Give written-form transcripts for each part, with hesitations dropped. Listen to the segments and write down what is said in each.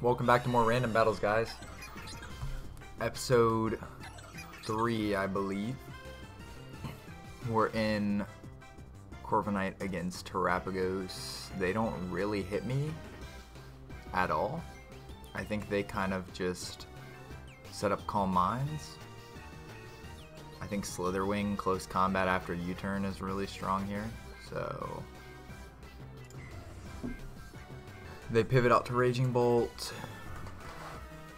Welcome back to more random battles, guys. Episode 3, I believe. We're in Corviknight against Terrapagos. They don't really hit me at all. I think they kind of just set up Calm Minds. I think Slitherwing close combat after U-turn is really strong here. So they pivot out to Raging Bolt,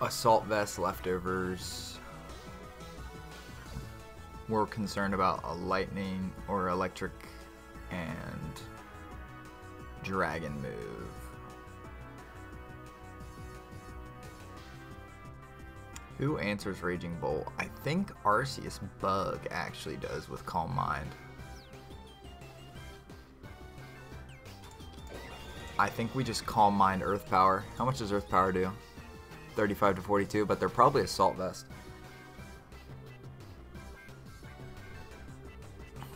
Assault Vest leftovers. We're concerned about a Lightning or Electric and Dragon move. Who answers Raging Bolt? I think Arceus Bug actually does with Calm Mind. I think we just Calm Mind Earth Power. How much does Earth Power do? 35 to 42, but they're probably Assault Vest.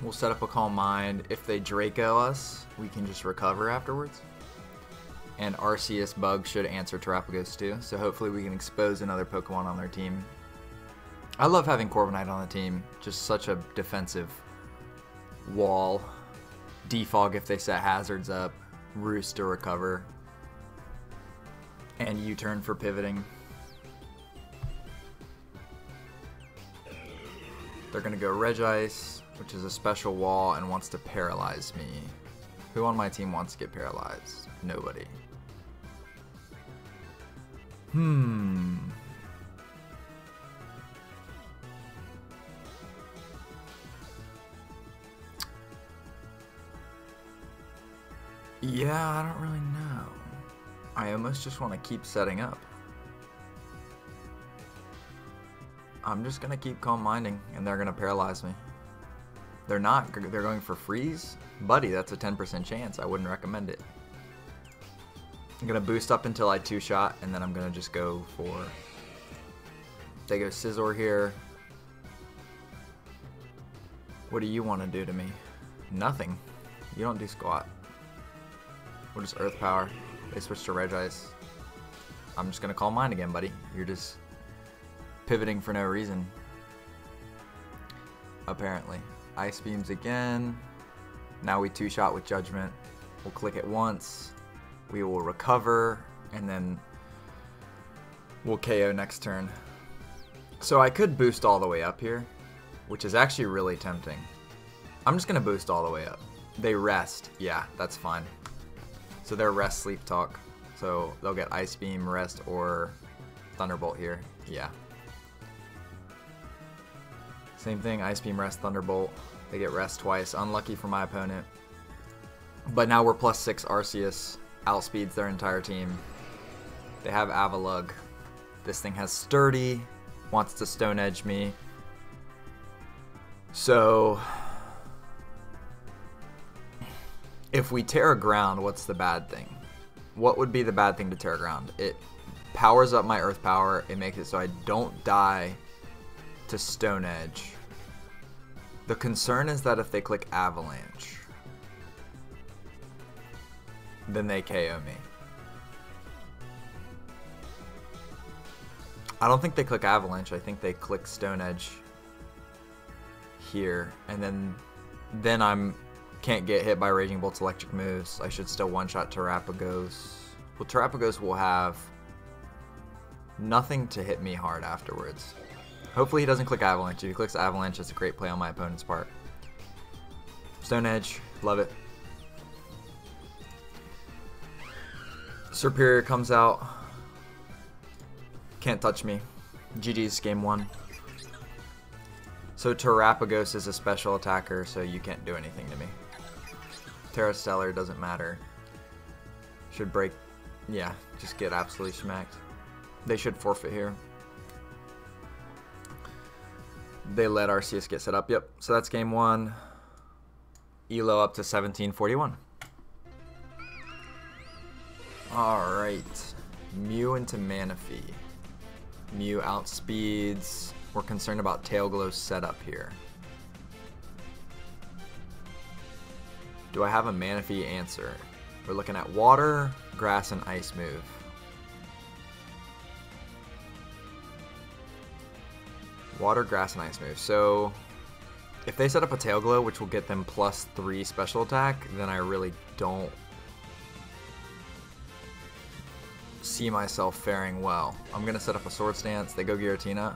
We'll set up a Calm Mind. If they Draco us, we can just recover afterwards. And Arceus Bug should answer Terrapagos too, so hopefully we can expose another Pokemon on their team. I love having Corviknight on the team. Just such a defensive wall. Defog if they set hazards up. Roost to recover. And U-turn for pivoting. They're going to go Regice, which is a special wall and wants to paralyze me. Who on my team wants to get paralyzed? Nobody. Yeah, I don't really know. I almost just want to keep setting up. I'm just going to keep Calm Minding, and they're going to paralyze me. They're not. They're going for Freeze? Buddy, that's a 10% chance. I wouldn't recommend it. I'm going to boost up until I two-shot, and then I'm going to just go for... They go Scizor here. What do you want to do to me? Nothing. You don't do squat. We'll just Earth Power. They switch to Regice. I'm just going to Calm Mind again, buddy. You're just pivoting for no reason. Apparently. Ice Beams again. Now we two-shot with Judgment. We'll click it once. We will recover. And then we'll KO next turn. So I could boost all the way up here, which is actually really tempting. I'm just going to boost all the way up. They rest. Yeah, that's fine. So they're Rest, Sleep, Talk. So they'll get Ice Beam, Rest, or Thunderbolt here. Yeah. Same thing, Ice Beam, Rest, Thunderbolt. They get Rest twice. Unlucky for my opponent. But now we're +6 Arceus. Outspeeds their entire team. They have Avalugg. This thing has Sturdy. Wants to Stone Edge me. So if we Terra Ground, what's the bad thing? What would be the bad thing to Terra Ground? It powers up my Earth Power. It makes it so I don't die to Stone Edge. The concern is that if they click Avalanche, then they KO me. I don't think they click Avalanche. I think they click Stone Edge here, and then I'm can't get hit by Raging Bolt's electric moves. I should still one-shot Terrapagos. Well, Terrapagos will have nothing to hit me hard afterwards. Hopefully he doesn't click Avalanche. If he clicks Avalanche, it's a great play on my opponent's part. Stone Edge, love it. Superior comes out. Can't touch me. GG's game 1. So Terrapagos is a special attacker, so you can't do anything to me. Terra Stellar doesn't matter. Should break. Yeah, just get absolutely smacked. They should forfeit here. They let Arceus get set up. Yep, so that's game 1. Elo up to 1741. Alright. Mew into Manaphy. Mew outspeeds. We're concerned about Tail Glow's setup here. Do I have a Manaphy answer? We're looking at Water, Grass, and Ice move. Water, grass, and ice move. So if they set up a tail glow, which will get them +3 special attack, then I really don't see myself faring well. I'm going to set up a sword stance. They go Giratina.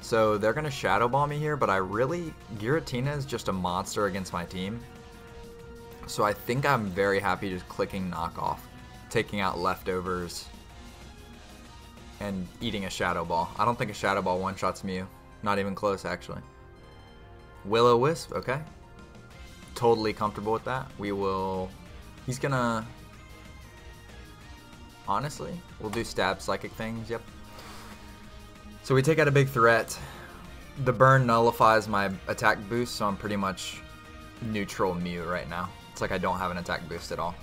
So they're going to Shadow Ball me here, but Giratina is just a monster against my team. So I think I'm very happy just clicking knockoff, taking out leftovers, and eating a Shadow Ball. I don't think a Shadow Ball one-shots Mew. Not even close, actually. Will-O-Wisp, okay. Totally comfortable with that. He's gonna... Honestly, we'll do stab psychic things, yep. So we take out a big threat. The burn nullifies my attack boost, so I'm pretty much neutral Mew right now. It's like I don't have an attack boost at all.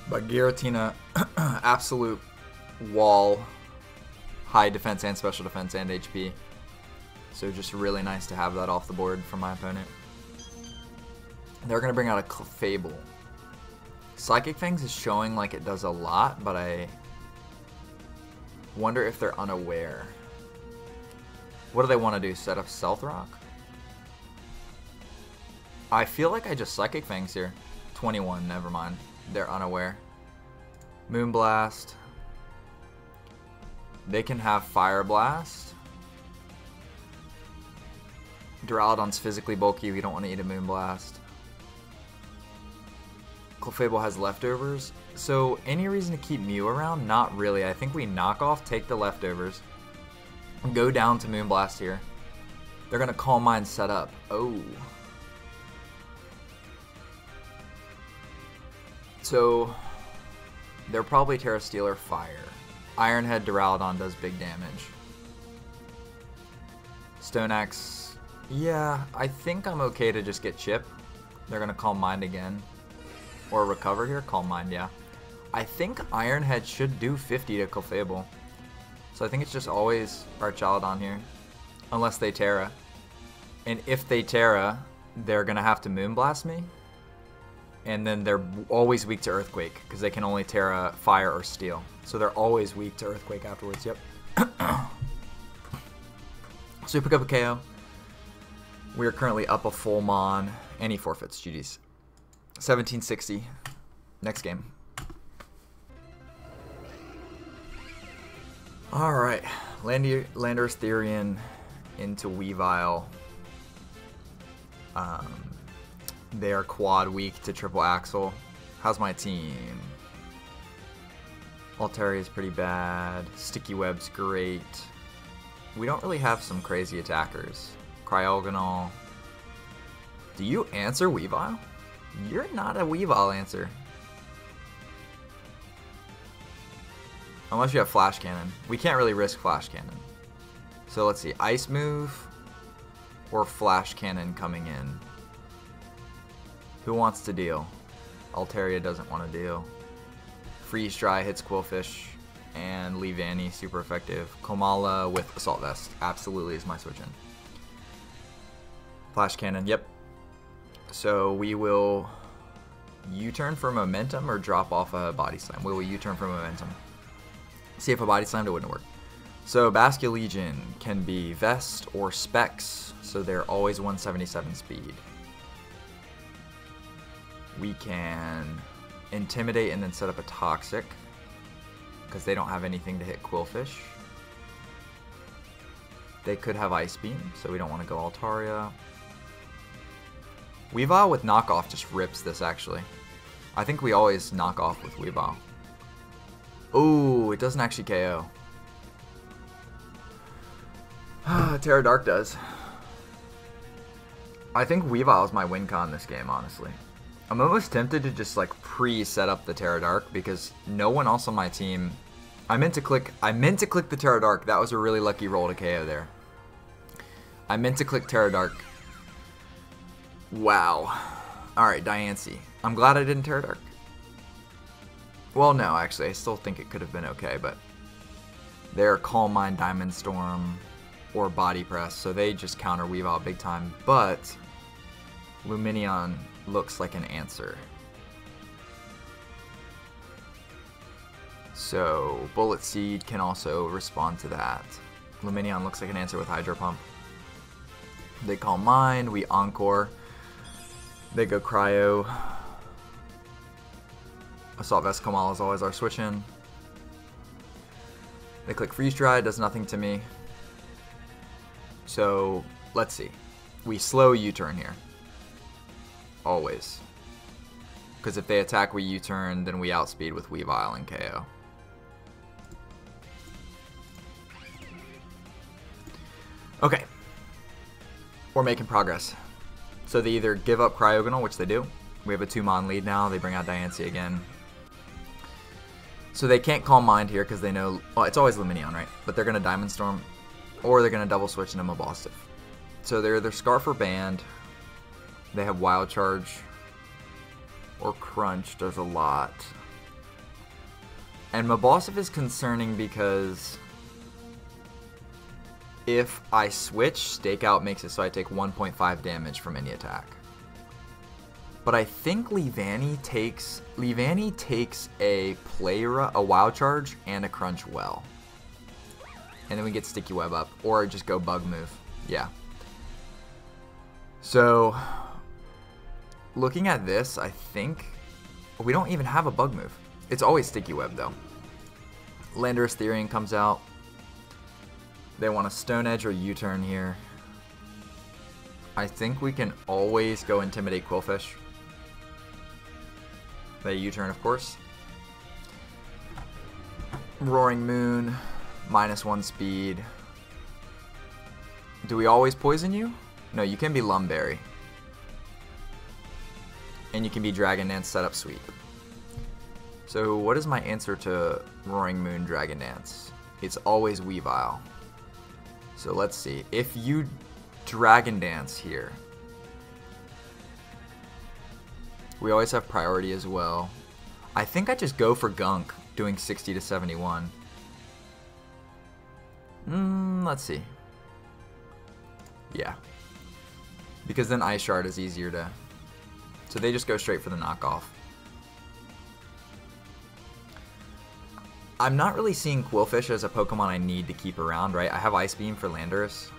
But Giratina, absolute wall, high defense and special defense and HP. So just really nice to have that off the board from my opponent. They're going to bring out a Clefable. Psychic Fangs is showing like it does a lot, but I wonder if they're unaware. What do they want to do? Set up Stealth Rock? I feel like I just Psychic Fangs here. 21, never mind. They're unaware. Moonblast. They can have Fire Blast. Duraludon's physically bulky. We don't want to eat a Moonblast. Clefable has leftovers. So any reason to keep Mew around? Not really. I think we knock off, take the leftovers, go down to Moonblast here. They're going to Calm Mind set up. Oh. So they're probably Terra Steel or Fire. Iron Head Duraludon does big damage. Stone Axe, yeah, I think I'm okay to just get Chip. They're going to Calm Mind again. Or Recover here? Calm Mind, yeah. I think Iron Head should do 50 to Clefable. So I think it's just always Archaludon here. Unless they Terra. And if they Terra, they're going to have to Moonblast me. And then they're always weak to Earthquake, because they can only Terra, Fire, or Steel. So they're always weak to Earthquake afterwards, yep. So we pick up a KO. We are currently up a full Mon, and he forfeits, GG's. 1760. Next game. Alright, Landorus Therian into Weavile. They are quad weak to Triple Axle. How's my team? Altaria is pretty bad. Sticky Web's great. We don't really have some crazy attackers. Cryogonal. Do you answer Weavile? You're not a Weavile answer. Unless you have Flash Cannon. We can't really risk Flash Cannon. So let's see. Ice Move or Flash Cannon coming in. Who wants to deal? Altaria doesn't want to deal. Freeze Dry hits Quillfish. And Leavanny, super effective. Komala with Assault Vest. Absolutely is my switch in. Flash Cannon, yep. So we will U-turn for momentum or drop off a Body Slam. We will U-turn for momentum. See if a Body Slammed, it wouldn't work. So Basculegion can be Vest or Specs. So they're always 177 speed. We can Intimidate and then set up a Toxic, because they don't have anything to hit Quillfish. They could have Ice Beam, so we don't want to go Altaria. Weavile with knockoff just rips this, actually. I think we always knock off with Weavile. Ooh, it doesn't actually KO. Terra Dark does. I think Weavile is my win con this game, honestly. I'm almost tempted to just like pre-set up the Terra Dark because no one else on my team. I meant to click the Terra Dark. That was a really lucky roll to KO there. I meant to click Terra Dark. Wow. Alright, Diancie. I'm glad I didn't Terra Dark. Well, no, actually, I still think it could have been okay, but they're Calm Mind, Diamond Storm, or Body Press, so they just counter Weavile big time, but Lumineon looks like an answer. So Bullet Seed can also respond to that. Luminion looks like an answer with Hydro Pump. They Calm Mind, we Encore. They go Cryo. Assault Vest Kamal is always our switch in. They click Freeze Dry, does nothing to me. So, let's see. We slow U-turn here. Always. Because if they attack, we U-turn, then we outspeed with Weavile and KO. Okay. We're making progress. So they either give up Cryogonal, which they do. We have a 2-mon lead now. They bring out Diancie again. So they can't Calm Mind here because they know... Well, it's always Luminion, right? But they're going to Diamond Storm. Or they're going to double switch into Mabosstiff. So they're either Scarf or Band. They have Wild Charge. Or Crunch does a lot. And Mabosstiff is concerning because... if I switch, Stakeout makes it so I take 1.5 damage from any attack. But I think Leavanny takes a a Wild Charge and a Crunch well. And then we get Sticky Web up. Or just go Bug move. Yeah. So, looking at this, I think we don't even have a Bug move. It's always Sticky Web though. Landorus Therian comes out. They want a Stone Edge or U-turn here. I think we can always go Intimidate Quillfish. They U-turn, of course. Roaring Moon, -1 speed. Do we always poison you? No, you can be Lumberry. And you can be Dragon Dance Setup Sweep. So what is my answer to Roaring Moon Dragon Dance? It's always Weavile. So let's see. If you Dragon Dance here, we always have priority as well. I think I just go for Gunk, doing 60 to 71. Let's see. Yeah. Because then Ice Shard is easier to... So they just go straight for the knockoff. I'm not really seeing Quillfish as a Pokemon I need to keep around, right? I have Ice Beam for Landorus.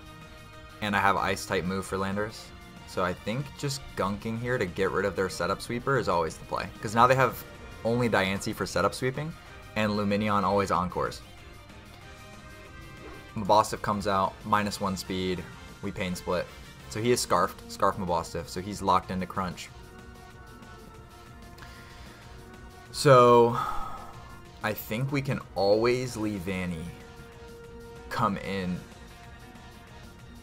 And I have Ice-type move for Landorus. So I think just gunking here to get rid of their setup sweeper is always the play. Because now they have only Diancie for setup sweeping, and Luminion always encores. Mabosstiff comes out, -1 speed, we Pain Split. So he is Scarfed, Scarf Mabosstiff, so he's locked into Crunch. So I think we can always Leavanny come in,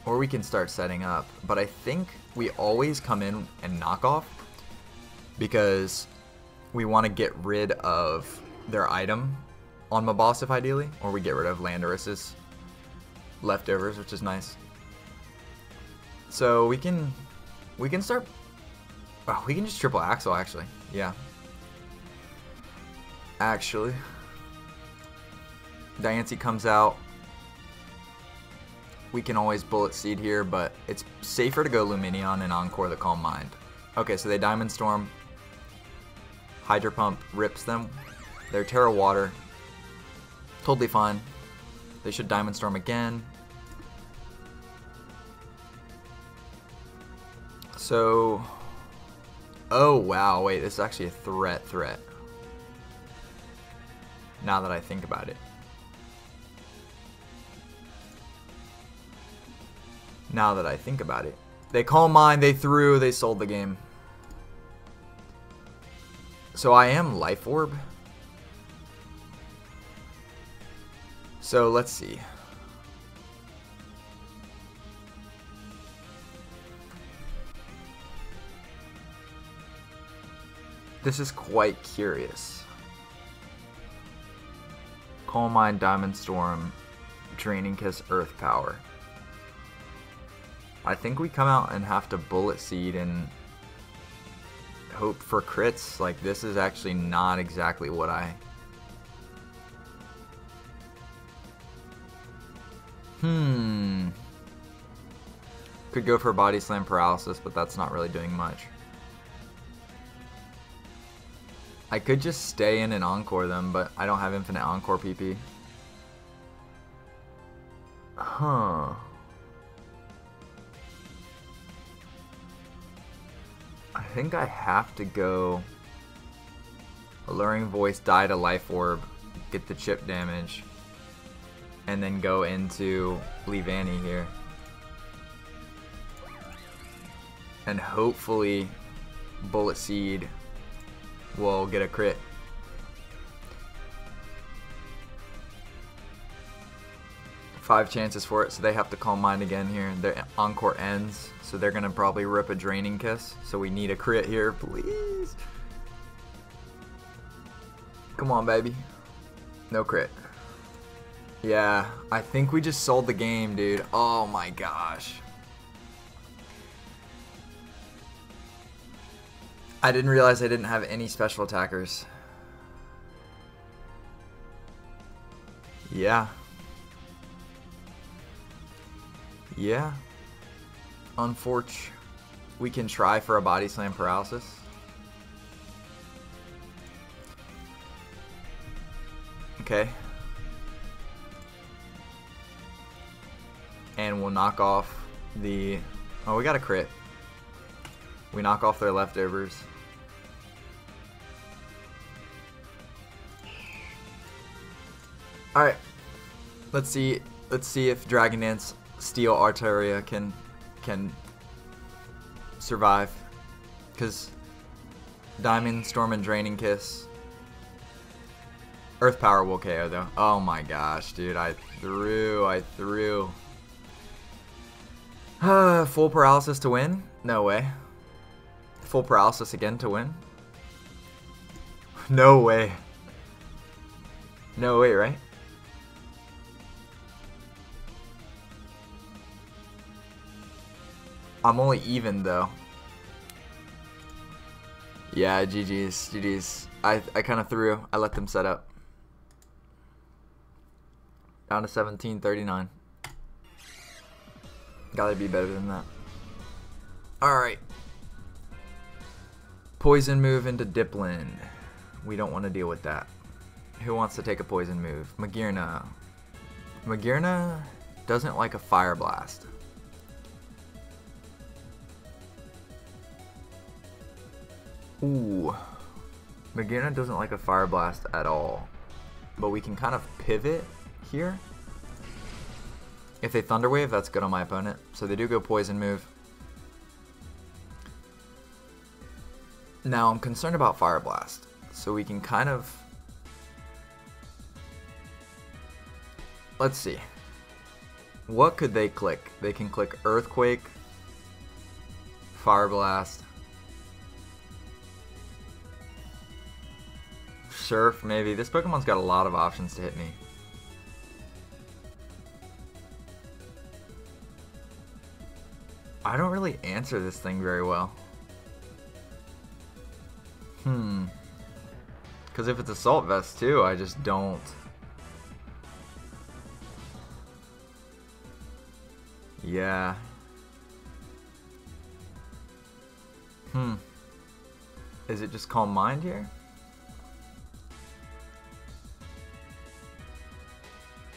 or we can start setting up, but I think we always come in and knock off because we want to get rid of their item on Mabosstiff ideally, or we get rid of Landorus's leftovers, which is nice. So we can start, oh, we can just triple Axle actually, yeah. Actually, Diancie comes out. We can always Bullet Seed here, but it's safer to go Luminion and Encore the Calm Mind. Okay, so they Diamond Storm. Hydro Pump rips them. They're Terra Water. Totally fine. They should Diamond Storm again. So... oh, wow. Wait, this is actually a threat. Now that I think about it. They Calm Mind, they threw, they sold the game. So I am Life Orb. So let's see. This is quite curious. Calm Mind, Diamond Storm, Draining Kiss, Earth Power. I think we come out and have to Bullet Seed and hope for crits. Like, this is actually not exactly what I... Could go for Body Slam Paralysis, but that's not really doing much. I could just stay in and Encore them, but I don't have infinite Encore PP. Huh. I think I have to go Alluring Voice, die to Life Orb, get the chip damage, and then go into Leavanny here. And hopefully Bullet Seed will get a crit. Five chances for it, so they have to Calm Mind again here. Their Encore ends, so they're gonna probably rip a Draining Kiss. So we need a crit here, please. Come on, baby. No crit. Yeah, I think we just sold the game, dude. Oh my gosh. I didn't realize I didn't have any special attackers. Yeah. Yeah. Unfortunately, we can try for a Body Slam Paralysis. Okay. And we'll knock off the... Oh, we got a crit. We knock off their leftovers. Alright. Let's see if Dragon Dance Steel Arteria can survive. Because Diamond, Storm, and Draining Kiss. Earth Power will KO though. Oh my gosh, dude. I threw. Full paralysis to win? No way. Full paralysis again to win? No way. No way, right? I'm only even though. Yeah, GG's. I kind of threw. I let them set up. Down to 1739. Gotta be better than that. Alright. Poison move into Dipplin. We don't want to deal with that. Who wants to take a poison move? Magearna. Magearna doesn't like a Fire Blast. Ooh. Magearna doesn't like a Fire Blast at all. But we can kind of pivot here. If they Thunder Wave, that's good on my opponent. So they do go Poison move. Now I'm concerned about Fire Blast. So we can kind of... Let's see. What could they click? They can click Earthquake, Fire Blast, Surf, maybe. This Pokemon's got a lot of options to hit me. I don't really answer this thing very well. Because if it's Assault Vest too, I just don't. Yeah. Is it just Calm Mind here?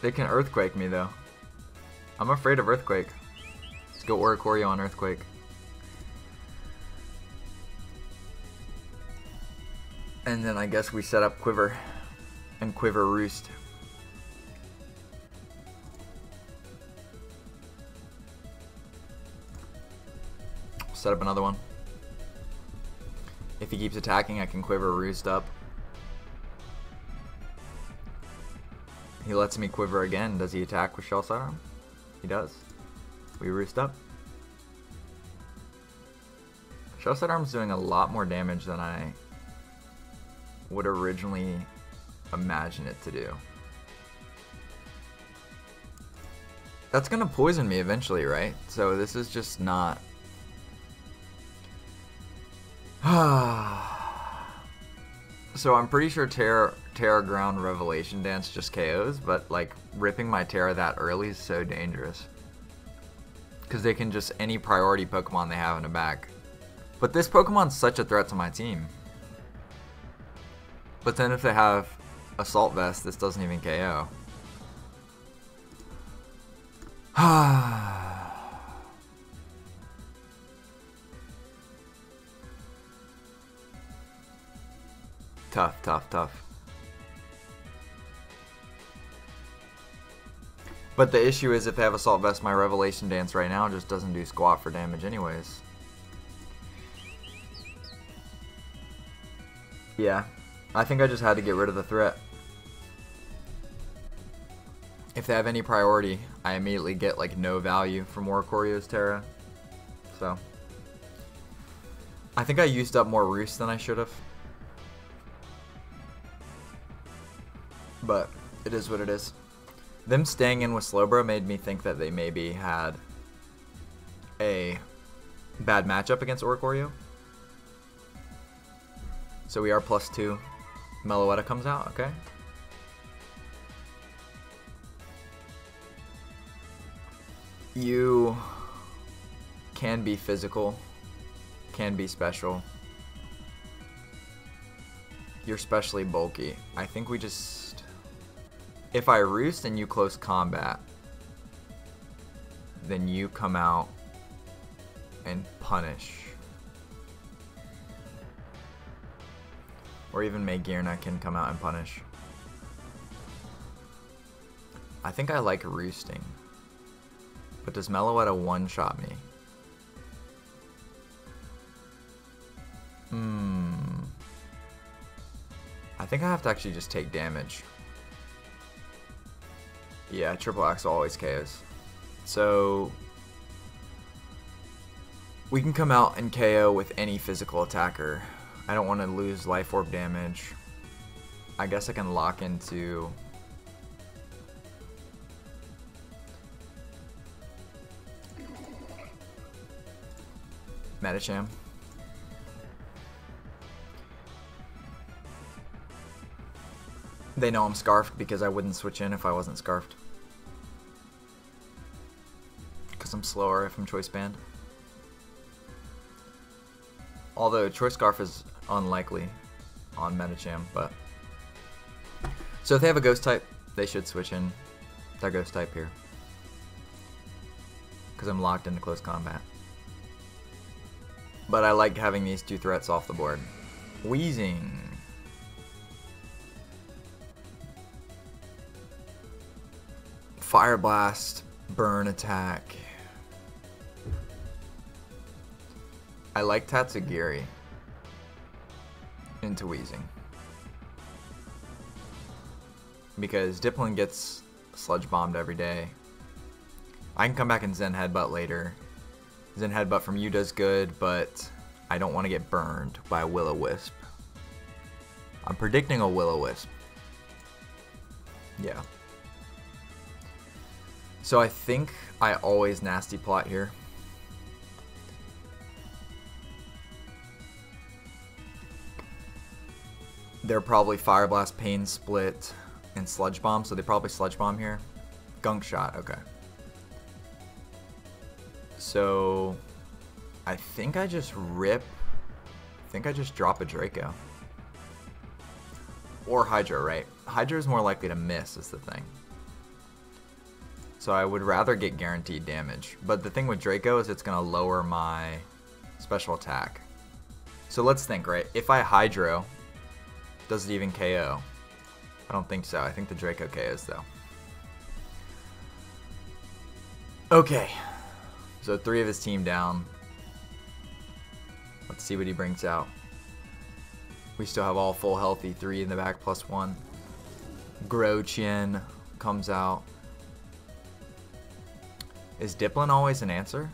They can Earthquake me though. I'm afraid of Earthquake. Let's go Oricorio on Earthquake. And then I guess we set up Quiver and Quiver Roost. Set up another one. If he keeps attacking, I can Quiver Roost up. He lets me Quiver again. Does he attack with Shell Sidearm? He does. We Roost up. Shell Sidearm's doing a lot more damage than I would originally imagine it to do. That's gonna poison me eventually, right? So this is just not... So I'm pretty sure Terra Ground Revelation Dance just KOs, but like ripping my Terra that early is so dangerous. Because they can just any priority Pokemon they have in a bag. But this Pokemon's such a threat to my team. But then if they have Assault Vest, this doesn't even KO. Tough, tough, tough. But the issue is if they have Assault Vest, my Revelation Dance right now just doesn't do squat for damage anyways. Yeah, I think I just had to get rid of the threat. If they have any priority, I immediately get like no value from Oricorio's Terra. So I think I used up more Roost than I should have. But it is what it is. Them staying in with Slowbro made me think that they maybe had a bad matchup against Oricorio. So we are +2. Meloetta comes out, okay. You can be physical, can be special. You're especially bulky. I think we just... If I Roost and you close combat, then you come out and punish. Or even Magearna can come out and punish. I think I like Roosting. But does Meloetta one-shot me? I think I have to actually just take damage. Yeah, Triple Axle always KOs. So we can come out and KO with any physical attacker. I don't want to lose Life Orb damage. I guess I can lock into... Medicham. They know I'm Scarfed because I wouldn't switch in if I wasn't Scarfed. Because I'm slower if I'm Choice Band. Although Choice Scarf is unlikely on Medicham, but... So if they have a Ghost type, they should switch in their Ghost type here. Because I'm locked into close combat. But I like having these two threats off the board. Wheezing. Fire Blast, Burn Attack. I like Tatsugiri into Wheezing. Because Dipplin gets Sludge Bombed every day. I can come back and Zen Headbutt later. Zen Headbutt from you does good, but I don't want to get burned by a Will-O-Wisp. I'm predicting a Will-O-Wisp. Yeah. So I think I always Nasty Plot here. They're probably Fire Blast, Pain Split, and Sludge Bomb, so they probably Sludge Bomb here. Gunk Shot, okay. So I think I just rip. I think I just drop a Draco. Or Hydro, right? Hydro is more likely to miss, is the thing. So I would rather get guaranteed damage. But the thing with Draco is it's going to lower my special attack. So let's think, right? If I Hydro, does it even KO? I don't think so. I think the Draco KOs, though. Okay. So 3 of his team down. Let's see what he brings out. We still have all full healthy 3 in the back +1. Grochin comes out. Is Dipplin always an answer?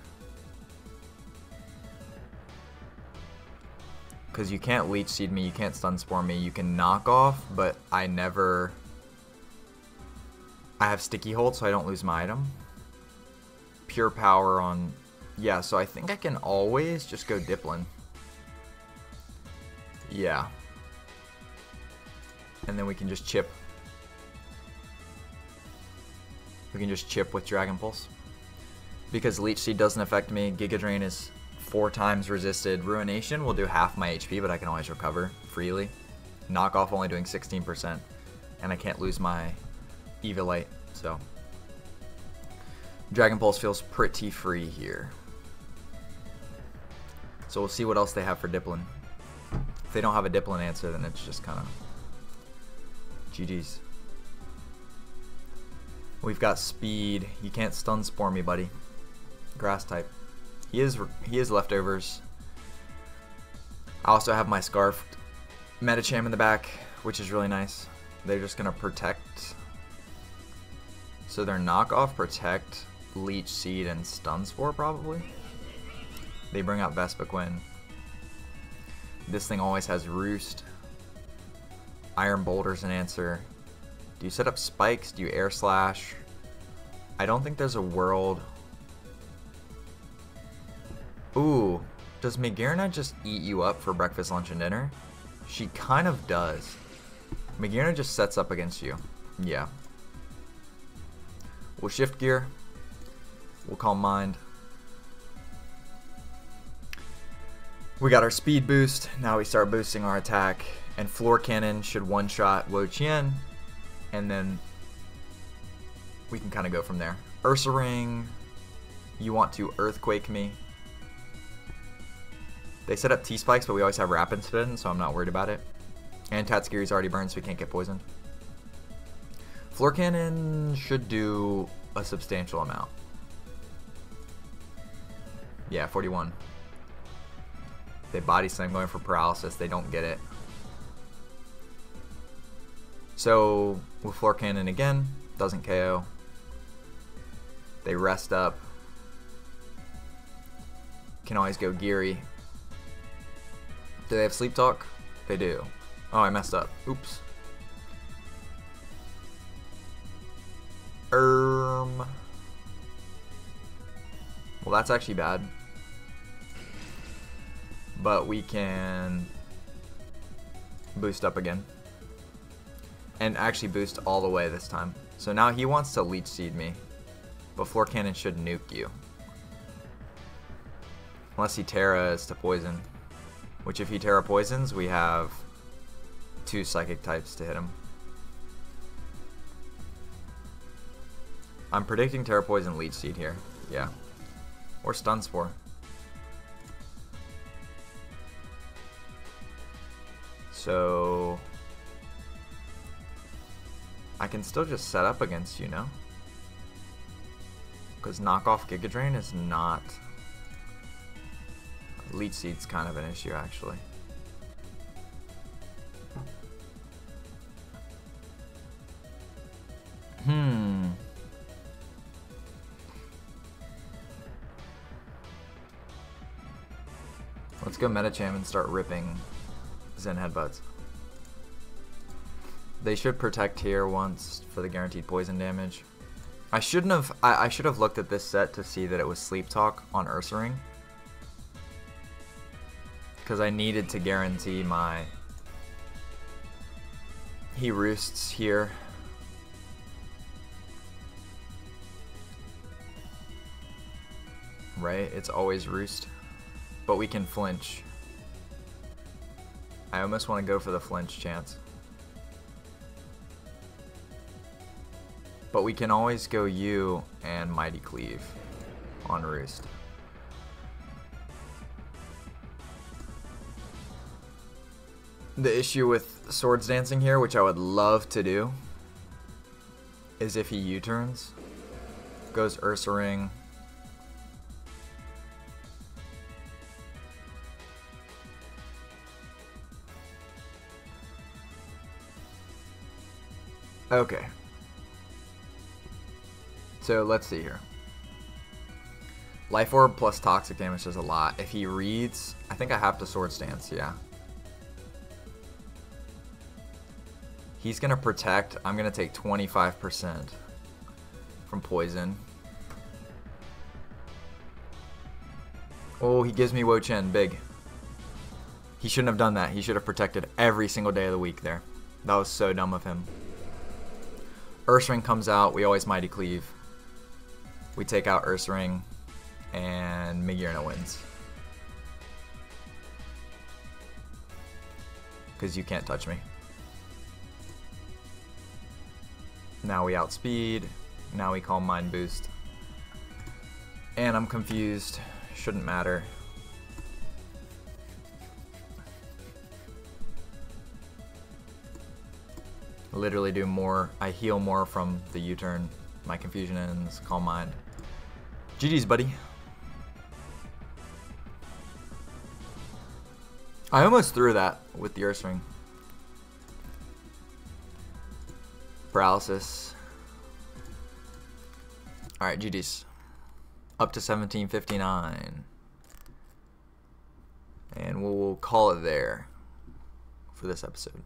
Because you can't Leech Seed me, you can't Stun Spore me, you can knock off, but I never... I have Sticky Hold so I don't lose my item. Pure Power on... Yeah, so I think I can always just go Dipplin. Yeah. And then we can just chip. We can just chip with Dragon Pulse. Because Leech Seed doesn't affect me, Giga Drain is 4 times resisted. Ruination will do half my HP, but I can always recover freely. Knock off only doing 16%. And I can't lose my Evilite, so... Dragon Pulse feels pretty free here. So we'll see what else they have for Dipplin. If they don't have a Dipplin answer, then it's just kind of GG's. We've got speed. You can't stun spore me, buddy. Grass type. He is leftovers. I also have my Scarfed Metacham in the back, which is really nice. They're just gonna protect. So they're knockoff, protect, leech seed, and stun spore probably. They bring out Vespiquen. This thing always has Roost. Iron Boulder's an answer. Do you set up spikes? Do you air slash? I don't think there's a world. Ooh, does Magearna just eat you up for breakfast, lunch, and dinner? She kind of does. Magearna just sets up against you. Yeah. We'll shift gear. We'll Calm Mind. We got our speed boost. Now we start boosting our attack. And Floor Cannon should one-shot Wo-Chien. And then we can kind of go from there. Ursa Ring. You want to Earthquake me. They set up T-Spikes, but we always have Rapid Spin, so I'm not worried about it. And Tatsugiri's already burned, so we can't get poisoned. Floor Cannon should do a substantial amount. Yeah, 41. They Body Slam going for Paralysis. They don't get it. So, with Floor Cannon again, doesn't KO. They rest up. Can always go Geary. Do they have Sleep Talk? They do. Oh, I messed up. Oops. Well, that's actually bad. But we can boost up again. And actually boost all the way this time. So now he wants to Leech Seed me. But Floor Cannon should nuke you. Unless he Terras to poison. Which if he Terra poisons, we have 2 Psychic types to hit him. I'm predicting Terra Poison Leech Seed here. Yeah. Or Stun Spore. So I can still just set up against you, no? Because knockoff Giga Drain is not. Leech Seed's kind of an issue, actually. Let's go Metacham and start ripping Zen Headbutts. They should protect here once for the guaranteed poison damage. I shouldn't have. I should have looked at this set to see that it was Sleep Talk on Ursa Ring. Because I needed to guarantee my... He roosts here. Right? It's always roost. But we can flinch. I almost want to go for the flinch chance. But we can always go you and Mighty Cleave on roost. The issue with Swords Dancing here, which I would love to do, is if he U-turns, goes Ursa Ring. Okay. So let's see here. Life Orb plus Toxic damage is a lot. If he reads, I think I have to Swords Dance, yeah. He's going to protect. I'm going to take 25% from poison. Oh, he gives me Wo-Chien. Big. He shouldn't have done that. He should have protected every single day of the week there. That was so dumb of him. Ursa Ring comes out. We always Mighty Cleave. We take out Ursa Ring. And Magearna wins. Because you can't touch me. Now we outspeed. Now we Calm Mind boost. And I'm confused. Shouldn't matter. Literally do more. I heal more from the U-turn. My confusion ends. Calm mind. GG's, buddy. I almost threw that with the Earth Swing. Paralysis. Alright, GG's. Up to 1759. And we'll call it there for this episode.